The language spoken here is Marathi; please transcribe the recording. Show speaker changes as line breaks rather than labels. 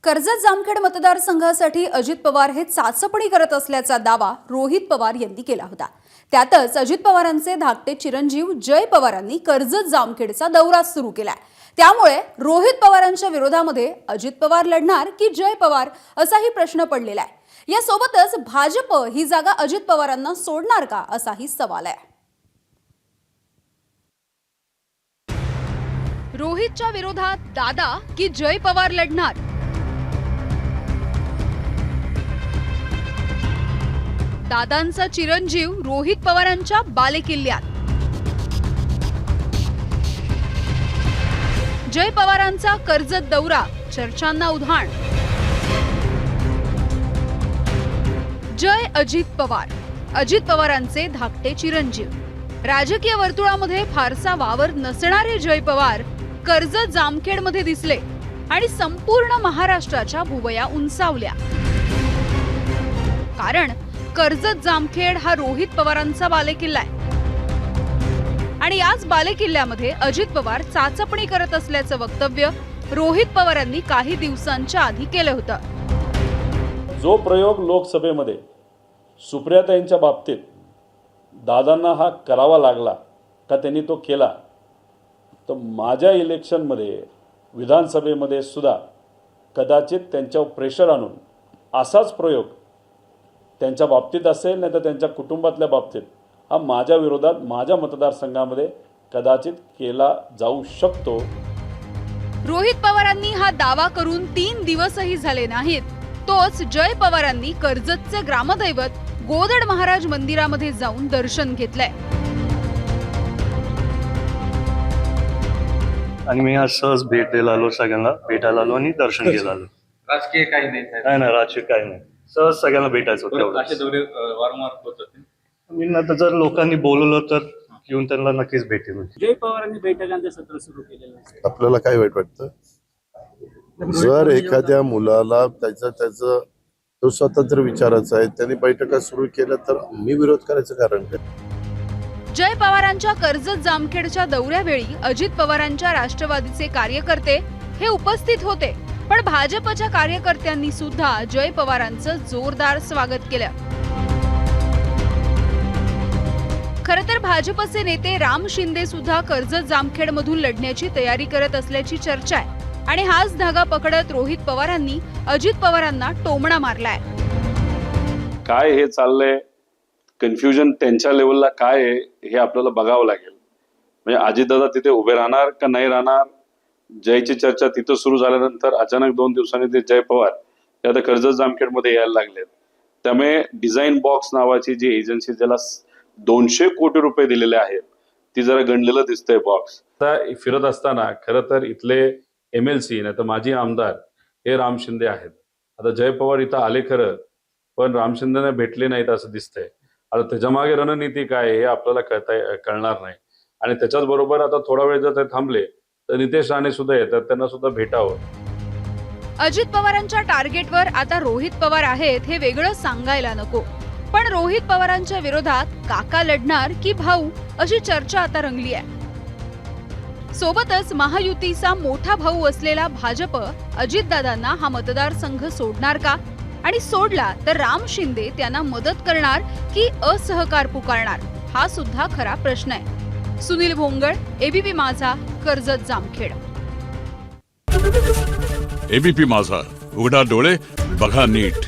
कर्जत जामखेड मतदारसंघासाठी अजित पवार हे चाचपणी करत असल्याचा दावा रोहित पवार यांनी केला होता। त्यातच अजित पवारांचे धाकटे चिरंजीव जय पवारांनी कर्जत जामखेडचा दौरा सुरू केलाय। त्यामुळे रोहित पवारांच्या विरोधामध्ये अजित पवार लढणार की जय पवार असाही प्रश्न पडलेला आहे। यासोबतच भाजप ही जागा अजित पवारांना सोडणार का असाही सवाल आहे। रोहितच्या विरोधात दादा की जय पवार लढणार? दादांचा चिरंजीव रोहित पवारांच्या बालेकिल्ल्यात, जय पवारांचा कर्जत दौरा चर्चांना उधाण। जय अजित पवार, अजित पवारांचे धाकटे चिरंजीव। राजकीय वर्तुळामध्ये फारसा वावर नसणारे जय पवार कर्जत जामखेडमध्ये दिसले आणि संपूर्ण महाराष्ट्राच्या भुवया उंचावल्या। कारण कर्जत जामखेड हा रोहित पवारांचा बालेकिल्ला आहे आणि याच बालेकिल्ल्यामध्ये अजित पवार चाचपणी करत असल्याचं वक्तव्य रोहित पवारांनी काही दिवसांच्या आधी केलं होतं।
जो प्रयोग लोकसभेमध्ये सुप्रियाताईंच्या बाबतीत दादांना हा करावा लागला का त्यांनी तो केला, तर माझ्या इलेक्शनमध्ये विधानसभेमध्ये सुद्धा कदाचित त्यांच्यावर प्रेशर आणून असाच प्रयोग त्यांच्या बाबतीत असेल नाही तर त्यांच्या कुटुंबातल्या बाबतीत हा माझ्या विरोधात माझ्या मतदारसंघामध्ये कदाचित केला जाऊ शकतो।
रोहित पवारांनी हा दावा करून 3 दिवसही झाले नाहीत, तोच जय पवारांनी कर्जतचे ग्रामदैवत गोदड महाराज मंदिरामध्ये जाऊन दर्शन घेतलंय।
आणि मी आज सहज भेट द्यायला आलो, सगळ्यांना भेटायला आलो आणि दर्शन घ्यायला आलो।
राजकीय काही नाही,
नाही राजकीय काही नाही, सहज सगळ्यांना भेटायचं होतं।
असे दौरे वारंवार होत होते।
मी नंतर जर लोकांनी बोलवलं तर येऊन त्यांना नक्कीच भेटेल।
जय पवारांनी बैठकांचं सत्र सुरू केलेलं आहे।
आपल्याला काय वाईट वाटतं? जर एखाद्या मुलाला त्याचं तो स्वतंत्र विचाराचा आहे त्यांनी बैठका सुरू केल्या तर मी विरोध करायचं कारण काय?
जय पवारांच्या कर्जत जामखेडच्या दौऱ्यावेळी अजित पवारांच्या राष्ट्रवादीचे कार्यकर्ते हे उपस्थित होते, पण भाजपच्या कार्यकर्त्यांनी सुद्धा जय पवारांचं जोरदार स्वागत केलं। खरं तर भाजपचे नेते राम शिंदे सुद्धा कर्जत जामखेड मधून लढण्याची तयारी करत असल्याची चर्चा आहे आणि हाच धागा पकडत रोहित पवारांनी अजित पवारांना टोमणा मारलाय।
काय हे चाललंय, कन्फ्युजन त्यांच्या लेवलला काय आहे हे आपल्याला बघावं लागेल। म्हणजे अजितदादा तिथे उभे राहणार का नाही राहणार, जयची चर्चा तिथं सुरू झाल्यानंतर अचानक 2 दिवसांनी ते जय पवार हे आता कर्जत जामखेडमध्ये यायला लागलेत। त्यामुळे डिझाईन बॉक्स नावाची जी एजन्सी ज्याला 200 कोटी रुपये दिलेले आहेत ती जरा गणलेलं दिसतंय बॉक्स। आता फिरत असताना खरं तर इथले MLC नाही तर माजी आमदार हे राम शिंदे आहेत। आता जय पवार इथं आले खरं, पण राम शिंदेना भेटले नाहीत असं दिसतंय। आता त्याच्या मागे रणनीती काय हे आपल्याला कळणार नाही आणि त्याच्याच बरोबर आता थोडा वेळ जर ते थांबले तर नितेश राणे सुद्धा येतात, त्यांना सुद्धा भेटावं।
अजित पवारांच्या टार्गेटवर आता रोहित पवार आहेत हे वेगळं सांगायला नको, पण रोहित पवारांच्या विरोधात काका लढणार की भाऊ अशी चर्चा आता रंगली आहे। सोबतच महायुतीचा मोठा भाऊ असलेला भाजप अजितदादांना हा मतदारसंघ सोडणार का, आणि सोडला तर राम शिंदे त्यांना मदत करणार की असहकार पुकारणार, हा सुद्धा खरा प्रश्न आहे। सुनील भोंगळ, ABP माझा, कर्जत जामखेड।
ABP माझा, उघडा डोळे बघा नीट।